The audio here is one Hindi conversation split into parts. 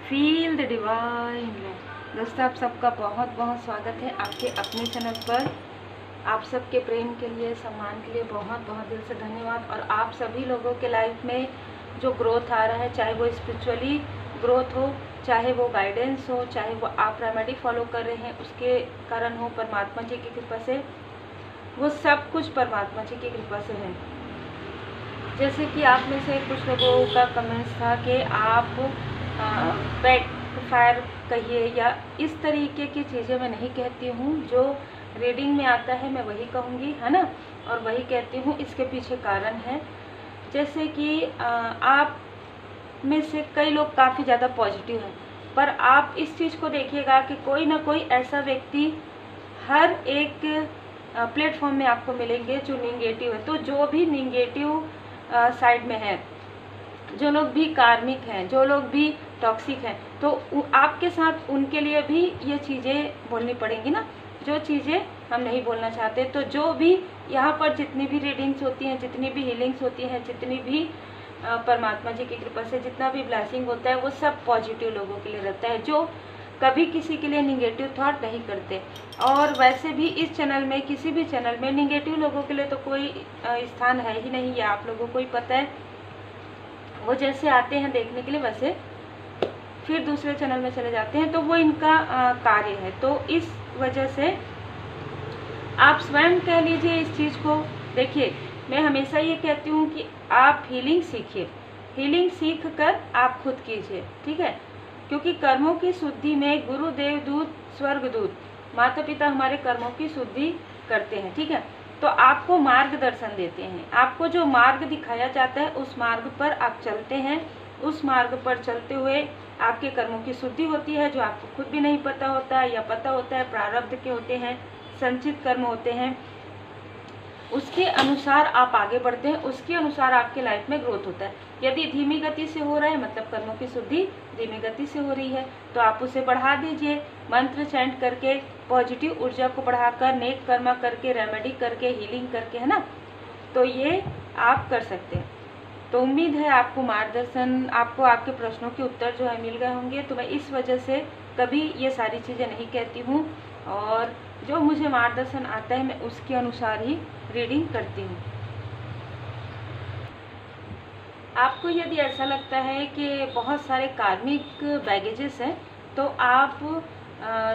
Feel the divine love. दोस्तों, आप सबका बहुत बहुत स्वागत है आपके अपने चैनल पर। आप सबके प्रेम के लिए, सम्मान के लिए बहुत बहुत दिल से धन्यवाद। और आप सभी लोगों के लाइफ में जो ग्रोथ आ रहा है, चाहे वो स्पिरिचुअली ग्रोथ हो, चाहे वो गाइडेंस हो, चाहे वो आप रेमेडी फॉलो कर रहे हैं उसके कारण हो, परमात्मा जी की कृपा से, वो सब कुछ परमात्मा जी की कृपा से है। जैसे कि आप में से कुछ लोगों का कमेंट्स था कि आप बैक फायर कहिए या इस तरीके की चीज़ें मैं नहीं कहती हूँ। जो रीडिंग में आता है मैं वही कहूँगी, है ना, और वही कहती हूँ। इसके पीछे कारण है, जैसे कि आप में से कई लोग काफ़ी ज़्यादा पॉजिटिव हैं, पर आप इस चीज़ को देखिएगा कि कोई ना कोई ऐसा व्यक्ति हर एक प्लेटफॉर्म में आपको मिलेंगे जो निगेटिव है। तो जो भी निगेटिव साइड में है, जो लोग भी कार्मिक हैं, जो लोग भी टॉक्सिक हैं, तो आपके साथ उनके लिए भी ये चीज़ें बोलनी पड़ेंगी ना, जो चीज़ें हम नहीं बोलना चाहते। तो जो भी यहाँ पर जितनी भी रीडिंग्स होती हैं, जितनी भी हीलिंग्स होती हैं, जितनी भी परमात्मा जी की कृपा से जितना भी ब्लेसिंग होता है, वो सब पॉजिटिव लोगों के लिए रहता है, जो कभी किसी के लिए निगेटिव थॉट नहीं करते। और वैसे भी इस चैनल में, किसी भी चैनल में निगेटिव लोगों के लिए तो कोई स्थान है ही नहीं, ये आप लोगों को ही पता है। वो जैसे आते हैं देखने के लिए, वैसे फिर दूसरे चैनल में चले जाते हैं, तो वो इनका कार्य है। तो इस वजह से आप स्वयं कह लीजिए इस चीज़ को। देखिए, मैं हमेशा ये कहती हूँ कि आप हीलिंग सीखिए, हीलिंग सीख कर आप खुद कीजिए, ठीक है। क्योंकि कर्मों की शुद्धि में गुरु, देवदूत, स्वर्गदूत, माता पिता हमारे कर्मों की शुद्धि करते हैं, ठीक है। तो आपको मार्गदर्शन देते हैं, आपको जो मार्ग दिखाया जाता है उस मार्ग पर आप चलते हैं। उस मार्ग पर चलते हुए आपके कर्मों की शुद्धि होती है, जो आपको खुद भी नहीं पता होता है, या पता होता है प्रारब्ध के होते हैं, संचित कर्म होते हैं। उसके अनुसार आप आगे बढ़ते हैं, उसके अनुसार आपके लाइफ में ग्रोथ होता है। यदि धीमी गति से हो रहा है, मतलब कर्मों की शुद्धि धीमी गति से हो रही है, तो आप उसे बढ़ा दीजिए, मंत्र चैंट करके, पॉजिटिव ऊर्जा को बढ़ाकर, नेक कर्मा करके, रेमेडी करके, हीलिंग करके, है ना। तो ये आप कर सकते हैं। तो उम्मीद है आपको मार्गदर्शन, आपको आपके प्रश्नों के उत्तर जो है मिल गए होंगे। तो मैं इस वजह से कभी ये सारी चीज़ें नहीं कहती हूँ, और जो मुझे मार्गदर्शन आता है मैं उसके अनुसार ही रीडिंग करती हूँ। आपको यदि ऐसा लगता है कि बहुत सारे कार्मिक बैगेजेस हैं, तो आप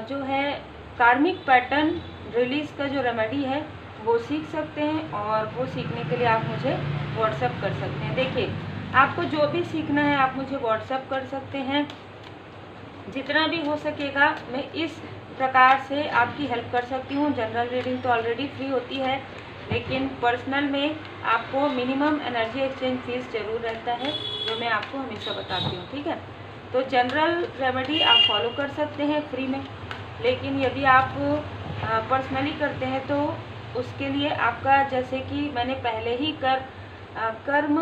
जो है कार्मिक पैटर्न रिलीज़ का जो रेमेडी है वो सीख सकते हैं। और वो सीखने के लिए आप मुझे व्हाट्सएप कर सकते हैं। देखिए, आपको जो भी सीखना है आप मुझे व्हाट्सएप कर सकते हैं। जितना भी हो सकेगा मैं इस प्रकार से आपकी हेल्प कर सकती हूँ। जनरल रीडिंग तो ऑलरेडी फ्री होती है, लेकिन पर्सनल में आपको मिनिमम एनर्जी एक्सचेंज फीस जरूर रहता है, जो मैं आपको हमेशा बताती हूँ, ठीक है। तो जनरल रेमेडी आप फॉलो कर सकते हैं फ्री में, लेकिन यदि आप पर्सनली करते हैं तो उसके लिए आपका, जैसे कि मैंने पहले ही कर्म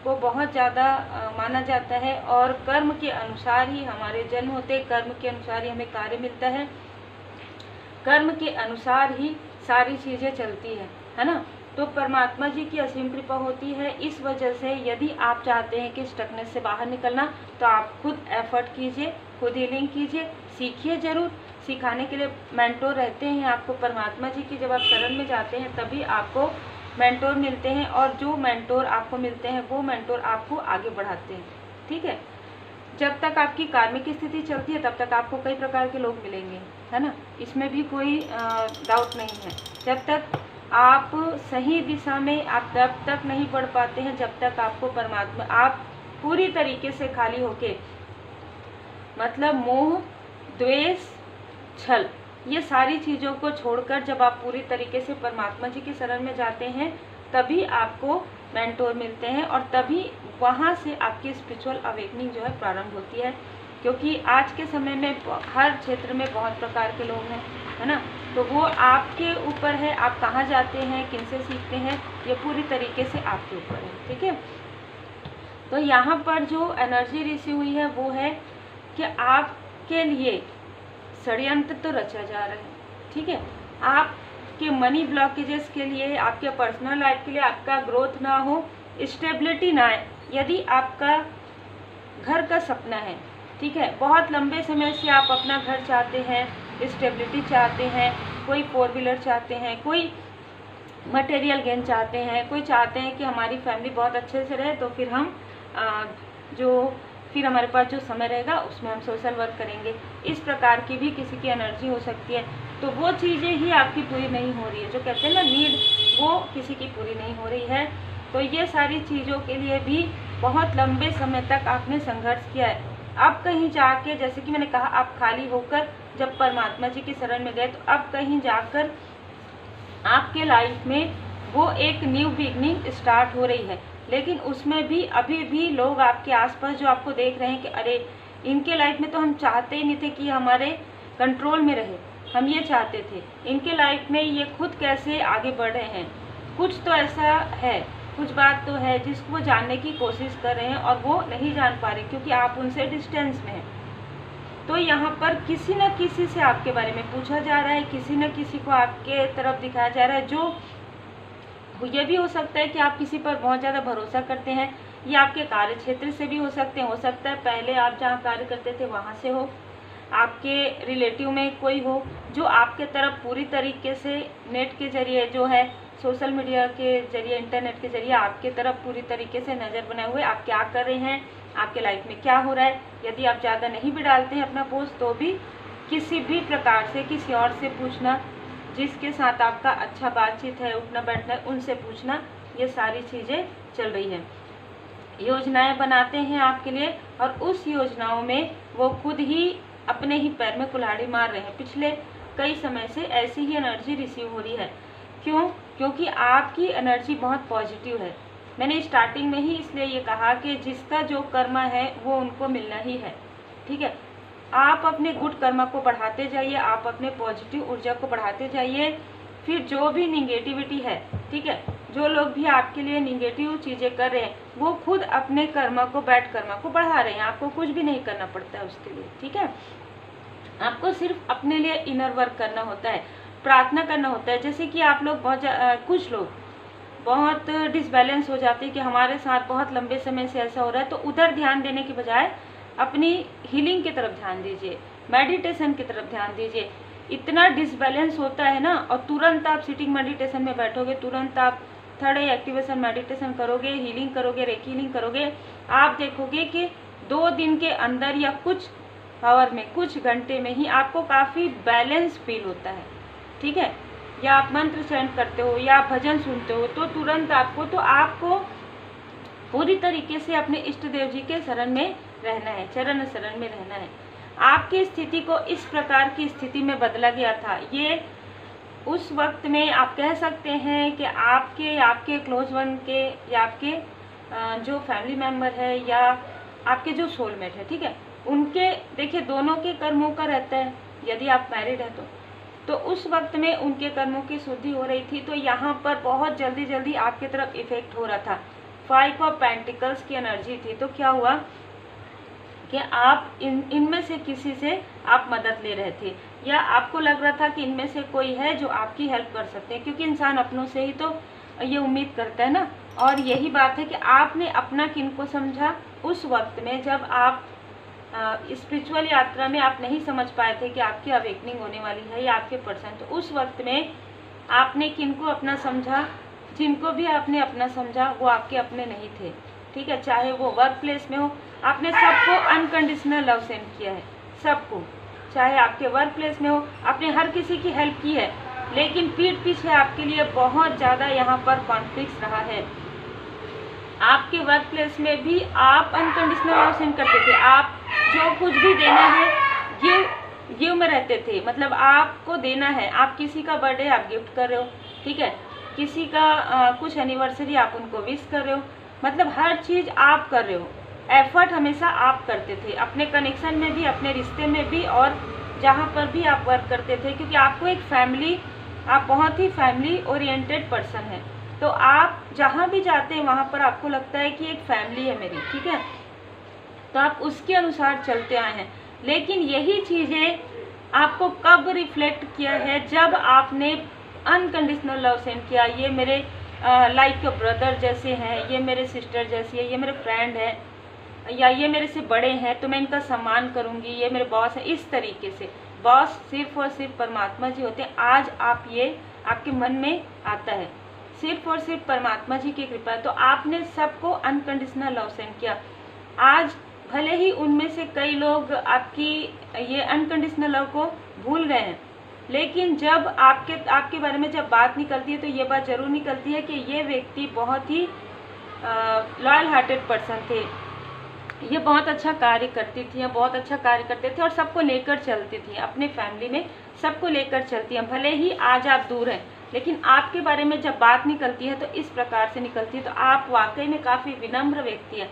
को बहुत ज़्यादा माना जाता है, और कर्म के अनुसार ही हमारे जन्म होते हैं, कर्म के अनुसार ही हमें कार्य मिलता है, कर्म के अनुसार ही सारी चीज़ें चलती है ना। तो परमात्मा जी की असीम कृपा होती है। इस वजह से यदि आप चाहते हैं कि स्टकनेस से बाहर निकलना, तो आप खुद एफर्ट कीजिए, खुद हीलिंग कीजिए, सीखिए जरूर। सिखाने के लिए मेंटोर रहते हैं आपको परमात्मा जी की। जब आप शरण में जाते हैं तभी आपको मेंटोर मिलते हैं, और जो मेंटोर आपको मिलते हैं वो मेंटोर आपको आगे बढ़ाते हैं, ठीक है। जब तक आपकी कार्मिक स्थिति चलती है तब तक आपको कई प्रकार के लोग मिलेंगे, है ना, इसमें भी कोई डाउट नहीं है। जब तक आप सही दिशा में आप तब तक नहीं बढ़ पाते हैं, जब तक आपको परमात्मा, आप पूरी तरीके से खाली होके, मतलब मोह, द्वेष, छल, ये सारी चीज़ों को छोड़कर जब आप पूरी तरीके से परमात्मा जी की शरण में जाते हैं, तभी आपको मेंटोर मिलते हैं, और तभी वहाँ से आपकी स्पिरिचुअल अवेकनिंग जो है प्रारंभ होती है। क्योंकि आज के समय में हर क्षेत्र में बहुत प्रकार के लोग हैं, है ना। तो वो आपके ऊपर है, आप कहाँ जाते हैं, किनसे सीखते हैं, ये पूरी तरीके से आपके ऊपर है, ठीक है। तो यहाँ पर जो एनर्जी रिसीव हुई है वो है कि आपके लिए षड्यंत्र तो रचा जा रहा है, ठीक है। आपके मनी ब्लॉकेजेस के लिए, आपके पर्सनल लाइफ के लिए, आपका ग्रोथ ना हो, स्टेबिलिटी ना आए। यदि आपका घर का सपना है, ठीक है। बहुत लंबे समय से आप अपना घर चाहते हैं, स्टेबिलिटी चाहते हैं, कोई 4 व्हीलर चाहते हैं, कोई मटेरियल गेन चाहते हैं, कोई चाहते हैं कि हमारी फैमिली बहुत अच्छे से रहे, तो फिर हम फिर हमारे पास जो समय रहेगा उसमें हम सोशल वर्क करेंगे। इस प्रकार की भी किसी की एनर्जी हो सकती है। तो वो चीज़ें ही आपकी पूरी नहीं हो रही है, जो कहते हैं ना नीड, वो किसी की पूरी नहीं हो रही है। तो ये सारी चीज़ों के लिए भी बहुत लंबे समय तक आपने संघर्ष किया है। अब कहीं जाके, जैसे कि मैंने कहा, आप खाली होकर जब परमात्मा जी की शरण में गए, तो अब कहीं जाकर आपके लाइफ में वो एक न्यू बिगनिंग स्टार्ट हो रही है। लेकिन उसमें भी अभी भी लोग आपके आसपास जो आपको देख रहे हैं कि अरे इनके लाइफ में तो हम चाहते ही नहीं थे कि हमारे कंट्रोल में रहे, हम ये चाहते थे, इनके लाइफ में ये खुद कैसे आगे बढ़ रहे हैं। कुछ तो ऐसा है, कुछ बात तो है जिसको वो जानने की कोशिश कर रहे हैं और वो नहीं जान पा रहे क्योंकि आप उनसे डिस्टेंस में हैं। तो यहाँ पर किसी न किसी से आपके बारे में पूछा जा रहा है, किसी न किसी को आपके तरफ दिखाया जा रहा है। जो ये भी हो सकता है कि आप किसी पर बहुत ज़्यादा भरोसा करते हैं, ये आपके कार्य क्षेत्र से भी हो सकते हैं। हो सकता है पहले आप जहाँ कार्य करते थे वहाँ से हो, आपके रिलेटिव में कोई हो जो आपके तरफ पूरी तरीके से नेट के जरिए, जो है सोशल मीडिया के जरिए, इंटरनेट के जरिए आपके तरफ पूरी तरीके से नज़र बनाए हुए आप क्या कर रहे हैं, आपके लाइफ में क्या हो रहा है। यदि आप ज़्यादा नहीं भी डालते हैं अपना पोस्ट, तो भी किसी भी प्रकार से किसी और से पूछना, जिसके साथ आपका अच्छा बातचीत है, उठना बैठना, उनसे पूछना, ये सारी चीज़ें चल रही हैं। योजनाएं बनाते हैं आपके लिए और उस योजनाओं में वो खुद ही अपने ही पैर में कुल्हाड़ी मार रहे हैं। पिछले कई समय से ऐसी ही एनर्जी रिसीव हो रही है। क्यों? क्योंकि आपकी एनर्जी बहुत पॉजिटिव है। मैंने स्टार्टिंग में ही इसलिए ये कहा कि जिसका जो कर्मा है वो उनको मिलना ही है, ठीक है। आप अपने गुड कर्मा को बढ़ाते जाइए, आप अपने पॉजिटिव ऊर्जा को बढ़ाते जाइए। फिर जो भी निगेटिविटी है, ठीक है, जो लोग भी आपके लिए निगेटिव चीज़ें कर रहे हैं, वो खुद अपने कर्मा को, बैड कर्मा को बढ़ा रहे हैं। आपको कुछ भी नहीं करना पड़ता है उसके लिए, ठीक है। आपको सिर्फ अपने लिए इनर वर्क करना होता है, प्रार्थना करना होता है। जैसे कि आप लोग कुछ लोग बहुत डिसबैलेंस हो जाते हैं कि हमारे साथ बहुत लंबे समय से ऐसा हो रहा है, तो उधर ध्यान देने के बजाय अपनी हीलिंग की तरफ ध्यान दीजिए, मेडिटेशन की तरफ ध्यान दीजिए। इतना डिसबैलेंस होता है ना, और तुरंत आप सिटिंग मेडिटेशन में बैठोगे, तुरंत आप थर्ड आई एक्टिवेशन मेडिटेशन करोगे, हीलिंग करोगे, रेकी हीलिंग करोगे, आप देखोगे कि 2 दिन के अंदर या कुछ आवर में, कुछ घंटे में ही आपको काफ़ी बैलेंस फील होता है, ठीक है। या आप मंत्र चैंट करते हो या आप भजन सुनते हो, तो तुरंत आपको पूरी तरीके से अपने इष्ट देव जी के शरण में रहना है, चरण शरण में रहना है। आपकी स्थिति को इस प्रकार की स्थिति में बदला गया था। ये उस वक्त में आप कह सकते हैं कि आपके क्लोज वन के, या आपके जो फैमिली मेम्बर है, या आपके जो सोलमेट है, ठीक है, उनके, देखिए दोनों के कर्मों का रहता है। यदि आप मैरिड है तो उस वक्त में उनके कर्मों की शुद्धि हो रही थी, तो यहाँ पर बहुत जल्दी जल्दी आपकी तरफ इफेक्ट हो रहा था। 5 ऑफ पेंटिकल्स की एनर्जी थी। तो क्या हुआ कि आप इनमें से किसी से आप मदद ले रहे थे, या आपको लग रहा था कि इनमें से कोई है जो आपकी हेल्प कर सकते हैं, क्योंकि इंसान अपनों से ही तो ये उम्मीद करता है ना। और यही बात है कि आपने अपना किनको समझा उस वक्त में, जब आप स्पिरिचुअल यात्रा में आप नहीं समझ पाए थे कि आपकी अवेकनिंग होने वाली है या आपके पर्सन, तो उस वक्त में आपने किनको अपना समझा, जिनको भी आपने अपना समझा वो आपके अपने नहीं थे, ठीक है। चाहे वो वर्क प्लेस में हो, आपने सबको अनकंडीशनल लव सेंड किया है, सबको। चाहे आपके वर्क प्लेस में हो, आपने हर किसी की हेल्प की है, लेकिन पीठ पीछे आपके लिए बहुत ज़्यादा यहाँ पर कॉन्फ्लिक्ट रहा है। आपके वर्क प्लेस में भी आप अनकंडीशनल लव सेंड करते थे। आप जो कुछ भी देना है गिव में रहते थे, मतलब आपको देना है। आप किसी का बर्थडे आप गिफ्ट कर रहे हो, ठीक है, किसी का कुछ एनिवर्सरी आप उनको विश कर रहे हो, मतलब हर चीज़ आप कर रहे हो। एफर्ट हमेशा आप करते थे, अपने कनेक्शन में भी, अपने रिश्ते में भी, और जहाँ पर भी आप वर्क करते थे, क्योंकि आपको एक फैमिली, आप बहुत ही फैमिली ओरिएंटेड पर्सन है। तो आप जहाँ भी जाते हैं वहाँ पर आपको लगता है कि एक फैमिली है मेरी, ठीक है, तो आप उसके अनुसार चलते आए हैं। लेकिन यही चीज़ें आपको कब रिफ्लेक्ट किया है, जब आपने अनकंडीशनल लव सेंड किया। ये मेरे लाइक ब्रदर जैसे हैं, ये मेरे सिस्टर जैसी है, ये मेरे फ्रेंड है, या ये मेरे से बड़े हैं तो मैं इनका सम्मान करूँगी, ये मेरे बॉस हैं, इस तरीके से। बॉस सिर्फ और सिर्फ परमात्मा जी होते हैं। आज आप ये आपके मन में आता है, सिर्फ और सिर्फ परमात्मा जी की कृपा है। तो आपने सबको अनकंडीशनल लव सेंड किया। आज भले ही उनमें से कई लोग आपकी ये अनकंडीशनल लव को भूल गए हैं, लेकिन जब आपके बारे में जब बात निकलती है तो ये बात जरूर निकलती है कि ये व्यक्ति बहुत ही लॉयल हार्टेड पर्सन थे, ये बहुत अच्छा कार्य करती थी, बहुत अच्छा कार्य करते थे और सबको लेकर चलती थी, अपने फैमिली में सबको लेकर चलती हैं। भले ही आज आप दूर हैं, लेकिन आपके बारे में जब बात निकलती है तो इस प्रकार से निकलती है। तो आप वाकई में काफ़ी विनम्र व्यक्ति हैं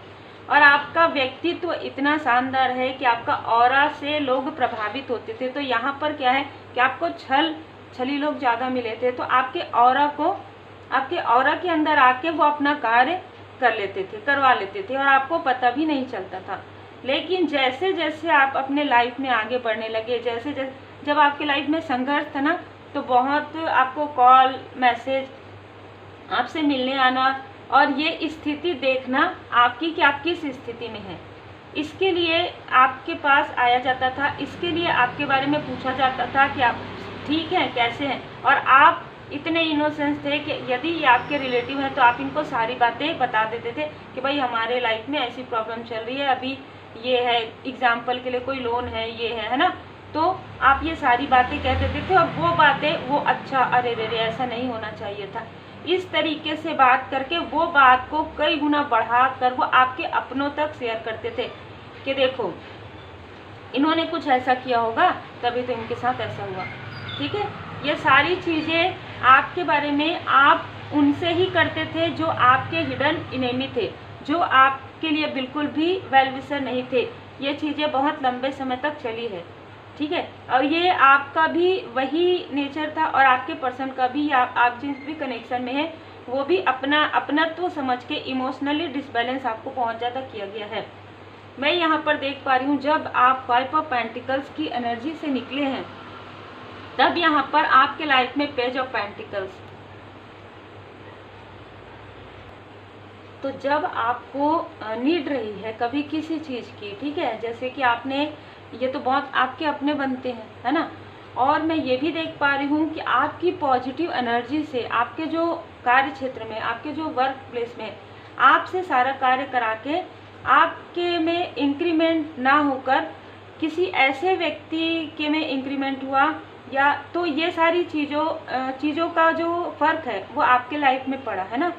और आपका व्यक्तित्व इतना शानदार है कि आपका ऑरा से लोग प्रभावित होते थे। तो यहाँ पर क्या है कि आपको छली लोग ज़्यादा मिले थे, तो आपके ऑरा के अंदर आके वो अपना कार्य कर लेते थे, करवा लेते थे और आपको पता भी नहीं चलता था। लेकिन जैसे जैसे आप अपने लाइफ में आगे बढ़ने लगे, जैसे जैसे जब आपके लाइफ में संघर्ष था ना, तो बहुत आपको कॉल मैसेज, आपसे मिलने आना और ये स्थिति देखना आपकी कि आप किस स्थिति में हैं, इसके लिए आपके पास आया जाता था, इसके लिए आपके बारे में पूछा जाता था कि आप ठीक हैं, कैसे हैं। और आप इतने इनोसेंस थे कि यदि ये आपके रिलेटिव हैं तो आप इनको सारी बातें बता देते थे कि भाई हमारे लाइफ में ऐसी प्रॉब्लम चल रही है, अभी ये है, एग्जाम्पल के लिए कोई लोन है, ये है ना, तो आप ये सारी बातें कह देते थे और वो बातें वो अच्छा, अरे रे ऐसा नहीं होना चाहिए था, इस तरीके से बात करके वो बात को कई गुना बढ़ा कर वो आपके अपनों तक शेयर करते थे कि देखो इन्होंने कुछ ऐसा किया होगा तभी तो इनके साथ ऐसा हुआ। ठीक है, ये सारी चीज़ें आपके बारे में आप उनसे ही करते थे जो आपके हिडन इनेमी थे, जो आपके लिए बिल्कुल भी वेल विशर नहीं थे। ये चीज़ें बहुत लंबे समय तक चली है। ठीक है, और ये आपका भी वही नेचर था और आपके पर्सन का भी, आप जिस भी कनेक्शन में है वो भी अपनत्व समझ के इमोशनली डिसबैलेंस आपको बहुत ज़्यादा किया गया है। मैं यहाँ पर देख पा रही हूँ जब आप 5 ऑफ पेंटिकल्स की एनर्जी से निकले हैं तब यहाँ पर आपके लाइफ में पेज ऑफ पेंटिकल्स, तो जब आपको नीड रही है कभी किसी चीज़ की, ठीक है, जैसे कि आपने, ये तो बहुत आपके अपने बनते हैं, है ना, और मैं ये भी देख पा रही हूँ कि आपकी पॉजिटिव एनर्जी से आपके जो कार्य क्षेत्र में, आपके जो वर्क प्लेस में आपसे सारा कार्य करा के आपके में इंक्रीमेंट ना होकर किसी ऐसे व्यक्ति के में इंक्रीमेंट हुआ, या तो ये सारी चीज़ों का जो फ़र्क है वो आपके लाइफ में पड़ा है ना।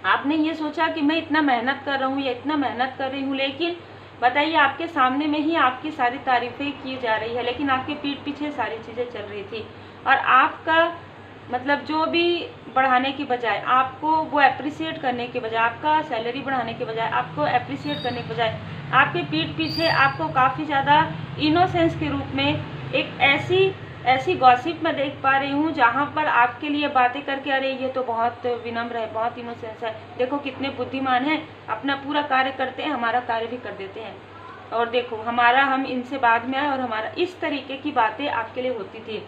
आपने ये सोचा कि मैं इतना मेहनत कर रहा हूँ या इतना मेहनत कर रही हूँ, लेकिन बताइए आपके सामने में ही आपकी सारी तारीफ़ें की जा रही है, लेकिन आपके पीठ पीछे सारी चीज़ें चल रही थी और आपका मतलब जो भी बढ़ाने की बजाय, आपको वो अप्रिसिएट करने के बजाय, आपका सैलरी बढ़ाने के बजाय, आपको अप्रिसिएट करने के बजाय आपके पीठ पीछे आपको काफ़ी ज़्यादा इनोसेंस के रूप में एक ऐसी गॉसिप मैं देख पा रही हूँ जहाँ पर आपके लिए बातें करके, अरे ये तो बहुत विनम्र है, बहुत इनोसेंस है, देखो कितने बुद्धिमान हैं, अपना पूरा कार्य करते हैं, हमारा कार्य भी कर देते हैं, और देखो हम इनसे बाद में आए और हमारा, इस तरीके की बातें आपके लिए होती थी।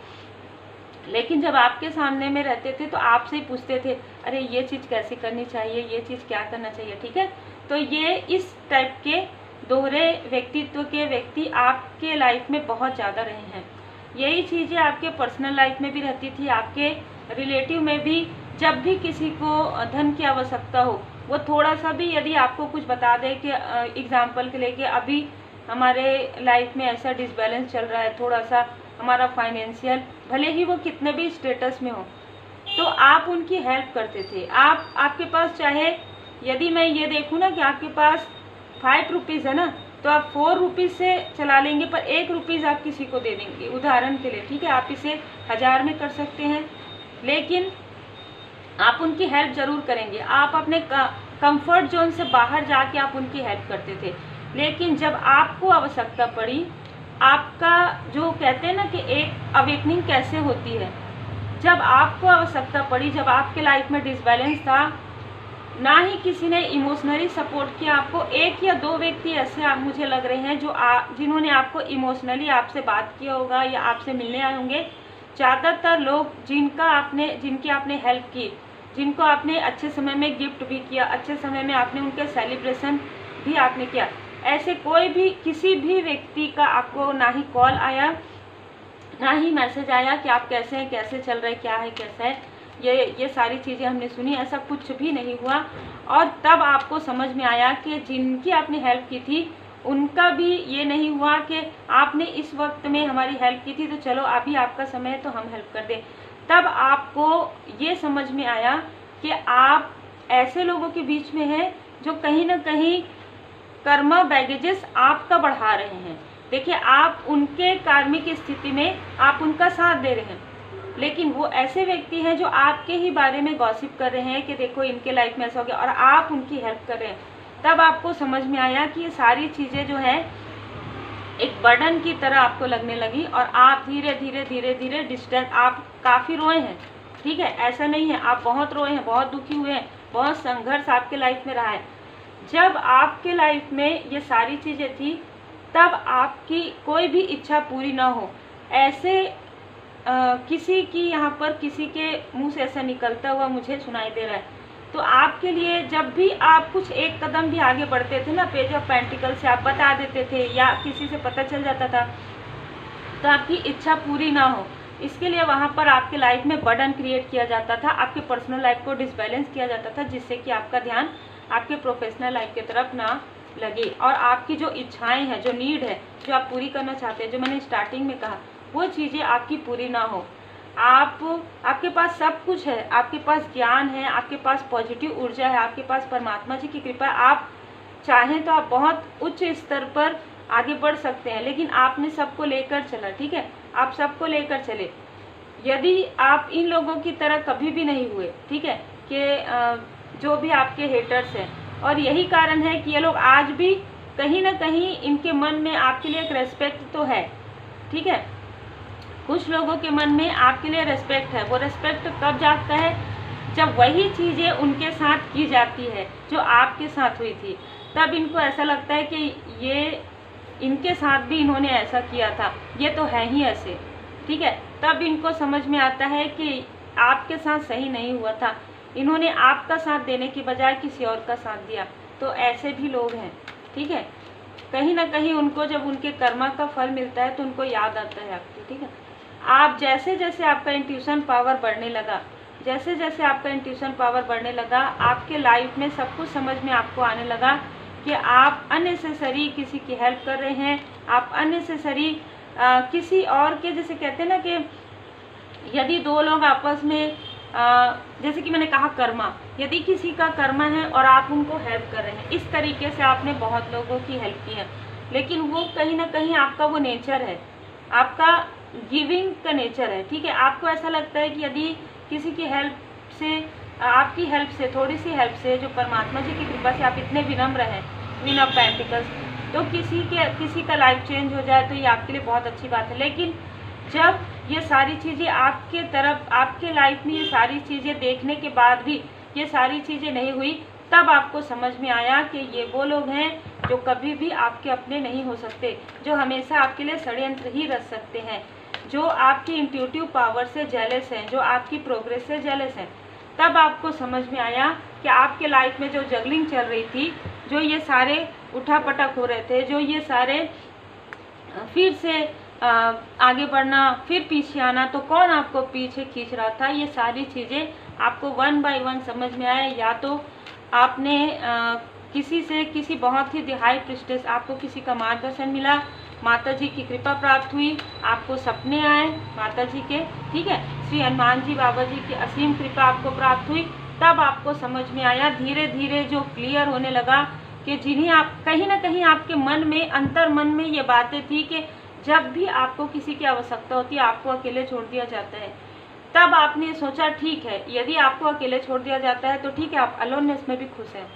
लेकिन जब आपके सामने में रहते थे तो आपसे ही पूछते थे, अरे ये चीज़ कैसे करनी चाहिए, ये चीज़ क्या करना चाहिए। ठीक है, तो ये इस टाइप के दोहरे व्यक्तित्व के व्यक्ति आपके लाइफ में बहुत ज़्यादा रहे हैं। यही चीज़ें आपके पर्सनल लाइफ में भी रहती थी, आपके रिलेटिव में भी। जब भी किसी को धन की आवश्यकता हो, वो थोड़ा सा भी यदि आपको कुछ बता दे कि एग्जाम्पल के लिए कि अभी हमारे लाइफ में ऐसा डिसबैलेंस चल रहा है, थोड़ा सा हमारा फाइनेंशियल, भले ही वो कितने भी स्टेटस में हो, तो आप उनकी हेल्प करते थे। आपके पास चाहे, यदि मैं ये देखूँ ना कि आपके पास 5 रुपीज़ है ना, तो आप 4 रुपीज़ से चला लेंगे, पर 1 रुपीज़ आप किसी को दे देंगे उदाहरण के लिए। ठीक है, आप इसे 1000 में कर सकते हैं, लेकिन आप उनकी हेल्प ज़रूर करेंगे। आप अपने कंफर्ट जोन से बाहर जाके आप उनकी हेल्प करते थे। लेकिन जब आपको आवश्यकता पड़ी, आपका जो कहते हैं ना कि एक अवेकनिंग कैसे होती है, जब आपको आवश्यकता पड़ी, जब आपके लाइफ में डिसबैलेंस था, ना ही किसी ने इमोशनली सपोर्ट किया आपको। 1 या 2 व्यक्ति ऐसे आप मुझे लग रहे हैं जो जिन्होंने आपको इमोशनली आपसे बात किया होगा या आपसे मिलने आए होंगे। ज़्यादातर लोग जिनकी आपने हेल्प की, जिनको आपने अच्छे समय में गिफ्ट भी किया, अच्छे समय में आपने उनके सेलिब्रेशन भी आपने किया। ऐसे कोई भी किसी भी व्यक्ति का आपको ना ही कॉल आया ना ही मैसेज आया कि आप कैसे हैं, कैसे चल रहे, क्या है, कैसा है, ये सारी चीज़ें हमने सुनी, ऐसा कुछ भी नहीं हुआ। और तब आपको समझ में आया कि जिनकी आपने हेल्प की थी उनका भी ये नहीं हुआ कि आपने इस वक्त में हमारी हेल्प की थी तो चलो अभी आपका समय है तो हम हेल्प कर दें। तब आपको ये समझ में आया कि आप ऐसे लोगों के बीच में हैं जो कहीं ना कहीं कर्मा बैगेजेस आपका बढ़ा रहे हैं। देखिए, आप उनके कार्मिक स्थिति में आप उनका साथ दे रहे हैं, लेकिन वो ऐसे व्यक्ति हैं जो आपके ही बारे में गॉसिप कर रहे हैं कि देखो इनके लाइफ में ऐसा हो गया, और आप उनकी हेल्प कर रहे हैं। तब आपको समझ में आया कि ये सारी चीज़ें जो है एक बर्डन की तरह आपको लगने लगी, और आप धीरे धीरे धीरे धीरे डिस्टेंस, आप काफ़ी रोए हैं, ठीक है, ऐसा नहीं है, आप बहुत रोए हैं, बहुत दुखी हुए हैं, बहुत संघर्ष आपके लाइफ में रहा है। जब आपके लाइफ में ये सारी चीज़ें थी तब आपकी कोई भी इच्छा पूरी ना हो, ऐसे किसी की यहाँ पर किसी के मुंह से ऐसा निकलता हुआ मुझे सुनाई दे रहा है। तो आपके लिए जब भी आप कुछ एक कदम भी आगे बढ़ते थे ना, पेज ऑफ पेंटिकल से आप बता देते थे या किसी से पता चल जाता था तो आपकी इच्छा पूरी ना हो, इसके लिए वहाँ पर आपके लाइफ में बर्डन क्रिएट किया जाता था, आपके पर्सनल लाइफ को डिसबैलेंस किया जाता था, जिससे कि आपका ध्यान आपके प्रोफेशनल लाइफ की तरफ ना लगे और आपकी जो इच्छाएं हैं, जो नीड है, जो आप पूरी करना चाहते हैं, जो मैंने स्टार्टिंग में कहा, वो चीज़ें आपकी पूरी ना हो। आपके पास सब कुछ है, आपके पास ज्ञान है, आपके पास पॉजिटिव ऊर्जा है, आपके पास परमात्मा जी की कृपा है, आप चाहें तो आप बहुत उच्च स्तर पर आगे बढ़ सकते हैं, लेकिन आपने सबको लेकर चला, ठीक है, आप सबको लेकर चले। यदि आप इन लोगों की तरह कभी भी नहीं हुए, ठीक है, कि जो भी आपके हेटर्स हैं, और यही कारण है कि ये लोग आज भी कहीं ना कहीं इनके मन में आपके लिए एक रेस्पेक्ट तो है, ठीक है, कुछ लोगों के मन में आपके लिए रेस्पेक्ट है। वो रेस्पेक्ट कब जागता है? जब वही चीज़ें उनके साथ की जाती है जो आपके साथ हुई थी, तब इनको ऐसा लगता है कि ये इनके साथ भी इन्होंने ऐसा किया था, ये तो है ही ऐसे, ठीक है, तब इनको समझ में आता है कि आपके साथ सही नहीं हुआ था, इन्होंने आपका साथ देने की बजाय किसी और का साथ दिया। तो ऐसे भी लोग हैं, ठीक है, कहीं ना कहीं उनको जब उनके कर्मा का फल मिलता है तो उनको याद आता है आपकी, ठीक है। आप जैसे जैसे आपका इंट्यूशन पावर बढ़ने लगा, जैसे जैसे आपका इंट्यूशन पावर बढ़ने लगा, आपके लाइफ में सब कुछ समझ में आपको आने लगा कि आप अननेसेसरी किसी की हेल्प कर रहे हैं, आप अननेसेसरी किसी और के, जैसे कहते हैं ना कि यदि दो लोग आपस में जैसे कि मैंने कहा कर्मा, यदि किसी का कर्मा है और आप उनको हेल्प कर रहे हैं, इस तरीके से आपने बहुत लोगों की हेल्प की है, लेकिन वो कहीं ना कहीं आपका वो नेचर है, आपका गिविंग का नेचर है, ठीक है। आपको ऐसा लगता है कि यदि किसी की हेल्प से, आपकी हेल्प से, थोड़ी सी हेल्प से, जो परमात्मा जी की कृपा से आप इतने विनम्र हैं, क्वीन ऑफ पेंटिकल्स, तो किसी का लाइफ चेंज हो जाए तो ये आपके लिए बहुत अच्छी बात है। लेकिन जब ये सारी चीज़ें आपके तरफ, आपके लाइफ में ये सारी चीज़ें देखने के बाद भी ये सारी चीज़ें नहीं हुई, तब आपको समझ में आया कि ये वो लोग हैं जो कभी भी आपके अपने नहीं हो सकते, जो हमेशा आपके लिए षड्यंत्र ही रच सकते हैं, जो आपकी इंट्यूटिव पावर से जेलस हैं, जो आपकी प्रोग्रेस से जेलस हैं। तब आपको समझ में आया कि आपके लाइफ में जो जगलिंग चल रही थी, जो ये सारे उठापटक हो रहे थे, जो ये सारे फिर से आगे बढ़ना, फिर पीछे आना, तो कौन आपको पीछे खींच रहा था, ये सारी चीज़ें आपको वन बाय वन समझ में आए। या तो आपने किसी बहुत ही हाई प्रिस्टेस, आपको किसी का मार्गदर्शन मिला, माता जी की कृपा प्राप्त हुई, आपको सपने आए माता जी के, ठीक है, श्री हनुमान जी बाबा जी की असीम कृपा आपको प्राप्त हुई, तब आपको समझ में आया, धीरे धीरे जो क्लियर होने लगा कि जिन्हें आप कहीं ना कहीं आपके मन में, अंतर मन में ये बातें थी कि जब भी आपको किसी की आवश्यकता होती है आपको अकेले छोड़ दिया जाता है। तब आपने सोचा ठीक है, यदि आपको अकेले छोड़ दिया जाता है तो ठीक है, आप अलोननेस में भी खुश हैं।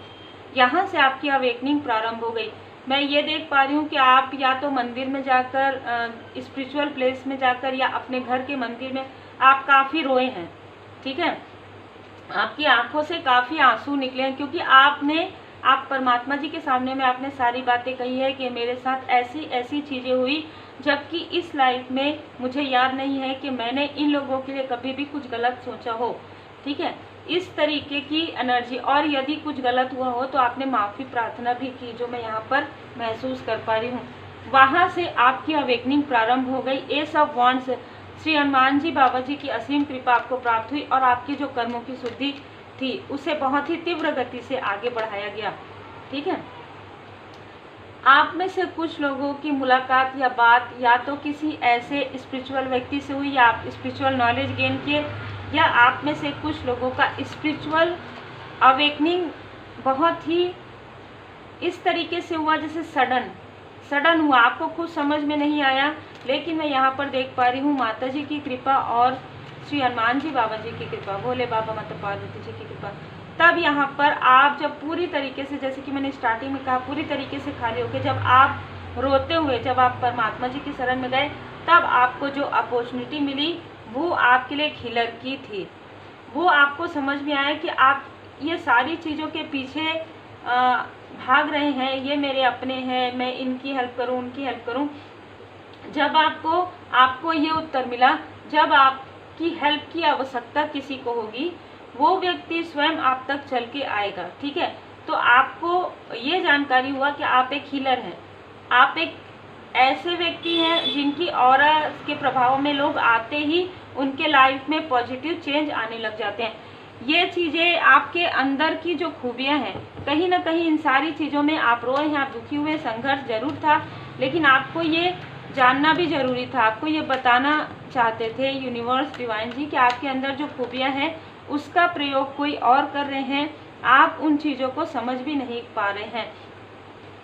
यहाँ से आपकी अवेकनिंग प्रारंभ हो गई। मैं ये देख पा रही हूँ कि आप या तो मंदिर में जाकर, स्पिरिचुअल प्लेस में जाकर, या अपने घर के मंदिर में आप काफ़ी रोए हैं, ठीक है, आपकी आंखों से काफ़ी आंसू निकले हैं, क्योंकि आप परमात्मा जी के सामने में आपने सारी बातें कही है कि मेरे साथ ऐसी ऐसी चीज़ें हुई, जबकि इस लाइफ में मुझे याद नहीं है कि मैंने इन लोगों के लिए कभी भी कुछ गलत सोचा हो, ठीक है। इस तरीके की एनर्जी। और यदि कुछ गलत हुआ हो तो आपने माफ़ी प्रार्थना भी की, जो मैं यहाँ पर महसूस कर पा रही हूँ। वहाँ से आपकी अवेकनिंग प्रारंभ हो गई। Ace of wands, Shri Hanuman ji Baba ji की असीम कृपा आपको प्राप्त हुई और आपकी जो कर्मों की शुद्धि थी उसे बहुत ही तीव्र गति से आगे बढ़ाया गया। ठीक है, आप में से कुछ लोगों की मुलाकात या बात या तो किसी ऐसे स्पिरिचुअल व्यक्ति से हुई या आप स्पिरिचुअल नॉलेज गेन किए, या आप में से कुछ लोगों का स्पिरिचुअल अवेकनिंग बहुत ही इस तरीके से हुआ जैसे सडन हुआ, आपको कुछ समझ में नहीं आया। लेकिन मैं यहाँ पर देख पा रही हूँ माता जी की कृपा और श्री हनुमान जी बाबा जी की कृपा, भोले बाबा माता पार्वती जी की कृपा। तब यहाँ पर आप जब पूरी तरीके से, जैसे कि मैंने स्टार्टिंग में कहा, पूरी तरीके से खाली होकर जब आप रोते हुए जब आप परमात्मा जी की शरण में गए, तब आपको जो अपॉर्चुनिटी मिली वो आपके लिए हीलर की थी। वो आपको समझ में आया कि आप ये सारी चीज़ों के पीछे भाग रहे हैं, ये मेरे अपने हैं, मैं इनकी हेल्प करूं, उनकी हेल्प करूं। जब आपको ये उत्तर मिला, जब आपकी हेल्प की आवश्यकता किसी को होगी, वो व्यक्ति स्वयं आप तक चल के आएगा। ठीक है, तो आपको ये जानकारी हुआ कि आप एक हीलर हैं, आप एक ऐसे व्यक्ति हैं जिनकी ऑरा के प्रभाव में लोग आते ही उनके लाइफ में पॉजिटिव चेंज आने लग जाते हैं। ये चीज़ें आपके अंदर की जो खूबियां हैं, कहीं ना कहीं इन सारी चीज़ों में आप रोए हैं, आप दुखी हुए, संघर्ष जरूर था, लेकिन आपको ये जानना भी जरूरी था। आपको ये बताना चाहते थे यूनिवर्स, डिवाइन जी, कि आपके अंदर जो खूबियां हैं उसका प्रयोग कोई और कर रहे हैं, आप उन चीज़ों को समझ भी नहीं पा रहे हैं।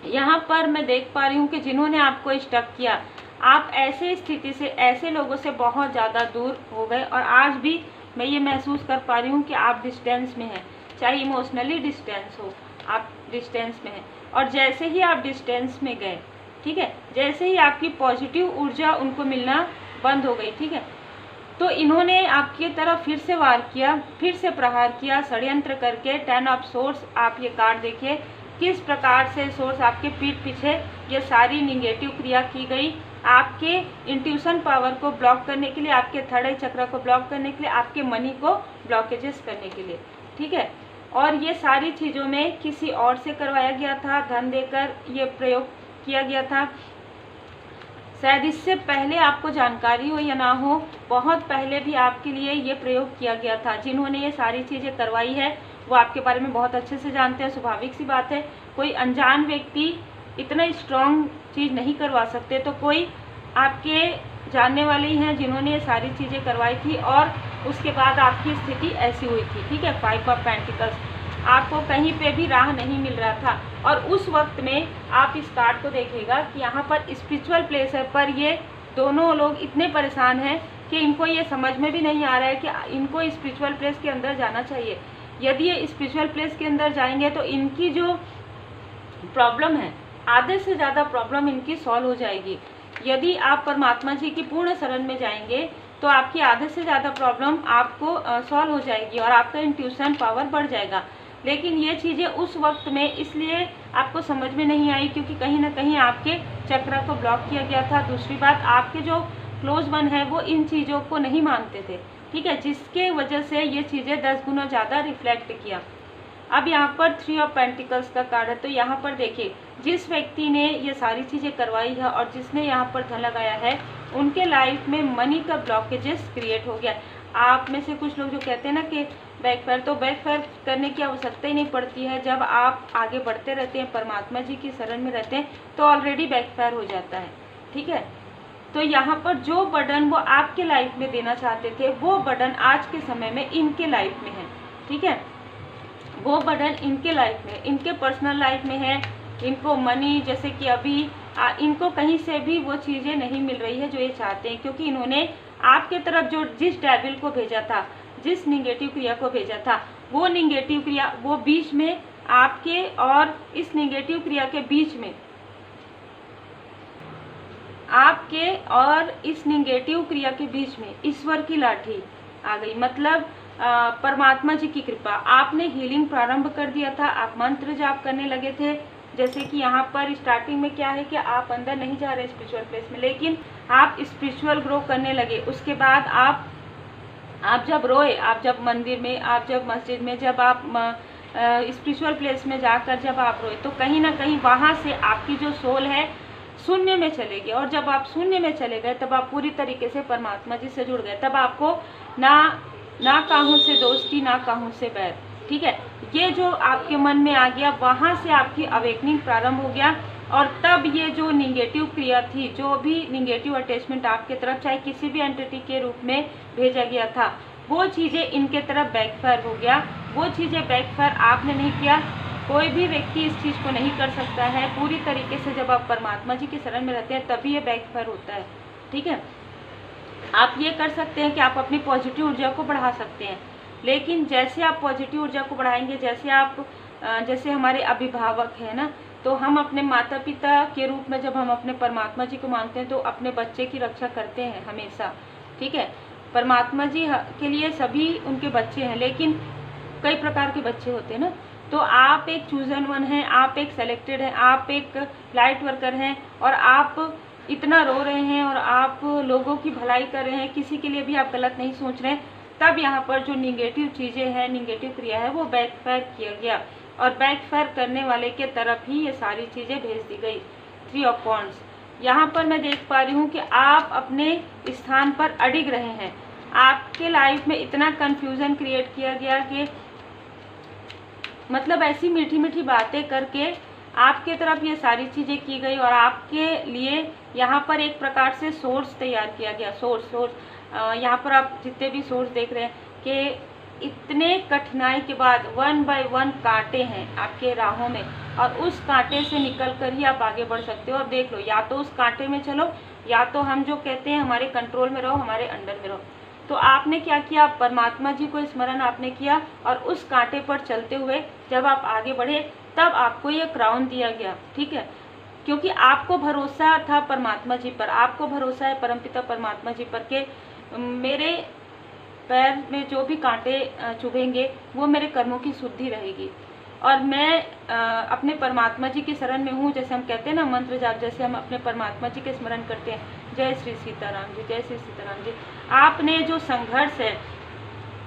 यहाँ पर मैं देख पा रही हूँ कि जिन्होंने आपको स्टक किया, आप ऐसे स्थिति से, ऐसे लोगों से बहुत ज़्यादा दूर हो गए और आज भी मैं ये महसूस कर पा रही हूँ कि आप डिस्टेंस में हैं, चाहे इमोशनली डिस्टेंस हो, आप डिस्टेंस में हैं। और जैसे ही आप डिस्टेंस में गए, ठीक है, जैसे ही आपकी पॉजिटिव ऊर्जा उनको मिलना बंद हो गई, ठीक है, तो इन्होंने आपकी तरफ फिर से वार किया, फिर से प्रहार किया, षड्यंत्र करके। 10 ऑफ सोर्स, आप ये कार्ड देखिए किस प्रकार से सोर्स आपके पीठ पीछे ये सारी निगेटिव क्रिया की गई, आपके इंट्यूशन पावर को ब्लॉक करने के लिए, आपके थर्ड आई चक्र को ब्लॉक करने के लिए, आपके मनी को ब्लॉकेजेस करने के लिए। ठीक है, और ये सारी चीज़ों में किसी और से करवाया गया था, धन देकर ये प्रयोग किया गया था। शायद इससे पहले आपको जानकारी हो या ना हो, बहुत पहले भी आपके लिए ये प्रयोग किया गया था। जिन्होंने ये सारी चीज़ें करवाई है वो आपके बारे में बहुत अच्छे से जानते हैं। स्वाभाविक सी बात है, कोई अनजान व्यक्ति इतना स्ट्रॉन्ग चीज़ नहीं करवा सकते, तो कोई आपके जानने वाले ही हैं जिन्होंने ये सारी चीज़ें करवाई थी और उसके बाद आपकी स्थिति ऐसी हुई थी। ठीक है, 5 ऑफ पेंटिकल्स, आपको कहीं पे भी राह नहीं मिल रहा था। और उस वक्त में आप इस कार्ड को देखिएगा कि यहाँ पर स्पिरिचुअल प्लेस पर ये दोनों लोग इतने परेशान हैं कि इनको ये समझ में भी नहीं आ रहा है कि इनको स्पिरिचुअल प्लेस के अंदर जाना चाहिए। यदि ये स्पिरिचुअल प्लेस के अंदर जाएंगे तो इनकी जो प्रॉब्लम है, आधे से ज़्यादा प्रॉब्लम इनकी सॉल्व हो जाएगी। यदि आप परमात्मा जी की पूर्ण शरण में जाएंगे तो आपकी आधे से ज़्यादा प्रॉब्लम आपको सॉल्व हो जाएगी और आपका इंट्यूशन पावर बढ़ जाएगा। लेकिन ये चीज़ें उस वक्त में इसलिए आपको समझ में नहीं आई क्योंकि कहीं ना कहीं आपके चक्र को ब्लॉक किया गया था। दूसरी बात, आपके जो क्लोज वन है वो इन चीज़ों को नहीं मानते थे। ठीक है, जिसके वजह से ये चीज़ें 10 गुना ज़्यादा रिफ्लेक्ट किया। अब यहाँ पर 3 ऑफ पेंटिकल्स का कार्ड है, तो यहाँ पर देखिए जिस व्यक्ति ने ये सारी चीज़ें करवाई है और जिसने यहाँ पर धन लगाया है, उनके लाइफ में मनी का ब्लॉकेजेस क्रिएट हो गया। आप में से कुछ लोग जो कहते हैं ना कि बैकफायर, तो बैकफायर करने की आवश्यकता ही नहीं पड़ती है। जब आप आगे बढ़ते रहते हैं, परमात्मा जी की शरण में रहते हैं, तो ऑलरेडी बैकफायर हो जाता है। ठीक है, तो यहाँ पर जो बर्डन वो आपके लाइफ में देना चाहते थे, वो बर्डन आज के समय में इनके लाइफ में है। ठीक है, वो बर्डन इनके लाइफ में, इनके पर्सनल लाइफ में है। इनको मनी, जैसे कि अभी इनको कहीं से भी वो चीज़ें नहीं मिल रही है जो ये चाहते हैं, क्योंकि इन्होंने आपके तरफ जो जिस डेविल को भेजा था, जिस निगेटिव क्रिया को भेजा था, वो निगेटिव क्रिया, वो बीच में आपके और इस निगेटिव क्रिया के बीच में, आपके और इस निगेटिव क्रिया के बीच में ईश्वर की लाठी आ गई। मतलब परमात्मा जी की कृपा, आपने हीलिंग प्रारंभ कर दिया था, आप मंत्र जाप करने लगे थे। जैसे कि यहाँ पर स्टार्टिंग में क्या है कि आप अंदर नहीं जा रहे स्पिरिचुअल प्लेस में, लेकिन आप स्पिरिचुअल ग्रो करने लगे। उसके बाद आप आप जब रोए, आप जब मंदिर में, आप जब मस्जिद में, जब आप स्पिरिचुअल प्लेस में जाकर जब आप रोए, तो कहीं ना कहीं वहाँ से आपकी जो सोल है शून्य में चले गए। और जब आप शून्य में चले गए तब आप पूरी तरीके से परमात्मा जी से जुड़ गए। तब आपको ना काहूँ से दोस्ती, ना काहूँ से बैर। ठीक है, ये जो आपके मन में आ गया, वहाँ से आपकी अवेकनिंग प्रारंभ हो गया। और तब ये जो निगेटिव क्रिया थी, जो भी निगेटिव अटैचमेंट आपके तरफ चाहे किसी भी एंटिटी के रूप में भेजा गया था, वो चीज़ें इनके तरफ बैकफायर हो गया। वो चीज़ें बैकफायर आपने नहीं किया, कोई भी व्यक्ति इस चीज़ को नहीं कर सकता है। पूरी तरीके से जब आप परमात्मा जी के शरण में रहते हैं तभी ये बैकफायर होता है। ठीक है, आप ये कर सकते हैं कि आप अपनी पॉजिटिव ऊर्जा को बढ़ा सकते हैं। लेकिन जैसे आप पॉजिटिव ऊर्जा को बढ़ाएंगे, जैसे हमारे अभिभावक हैं ना, तो हम अपने माता पिता के रूप में जब हम अपने परमात्मा जी को मानते हैं तो अपने बच्चे की रक्षा करते हैं हमेशा। ठीक है, परमात्मा जी के लिए सभी उनके बच्चे हैं, लेकिन कई प्रकार के बच्चे होते हैं ना। तो आप एक चूजन वन हैं, आप एक सेलेक्टेड हैं, आप एक लाइट वर्कर हैं, और आप इतना रो रहे हैं और आप लोगों की भलाई कर रहे हैं, किसी के लिए भी आप गलत नहीं सोच रहे हैं। तब यहाँ पर जो निगेटिव चीज़ें हैं, निगेटिव क्रिया है, वो बैकफायर किया गया, और बैकफायर करने वाले के तरफ ही ये सारी चीज़ें भेज दी गई। 3 ऑफ वॉन्ड्स। यहाँ पर मैं देख पा रही हूँ कि आप अपने स्थान पर अडिग रहे हैं। आपके लाइफ में इतना कन्फ्यूज़न क्रिएट किया गया कि मतलब ऐसी मीठी मीठी बातें करके आपके तरफ ये सारी चीज़ें की गई, और आपके लिए यहाँ पर एक प्रकार से सोर्स तैयार किया गया। सोर्स यहाँ पर आप जितने भी सोर्स देख रहे हैं कि इतने कठिनाई के बाद 1 बाय 1 कांटे हैं आपके राहों में, और उस कांटे से निकल कर ही आप आगे बढ़ सकते हो। और देख लो, या तो उस कांटे में चलो, या तो हम जो कहते हैं हमारे कंट्रोल में रहो, हमारे अंडर में रहो। तो आपने क्या किया, परमात्मा जी को स्मरण आपने किया, और उस कांटे पर चलते हुए जब आप आगे बढ़े तब आपको ये क्राउन दिया गया। ठीक है, क्योंकि आपको भरोसा था परमात्मा जी पर, आपको भरोसा है परमपिता परमात्मा जी पर के मेरे पैर में जो भी कांटे चुभेंगे वो मेरे कर्मों की शुद्धि रहेगी, और मैं अपने परमात्मा जी के शरण में हूँ। जैसे हम कहते हैं ना मंत्र जाप, जैसे हम अपने परमात्मा जी के स्मरण करते हैं, जय श्री सीताराम जी, जय श्री सीताराम जी। आपने जो संघर्ष है,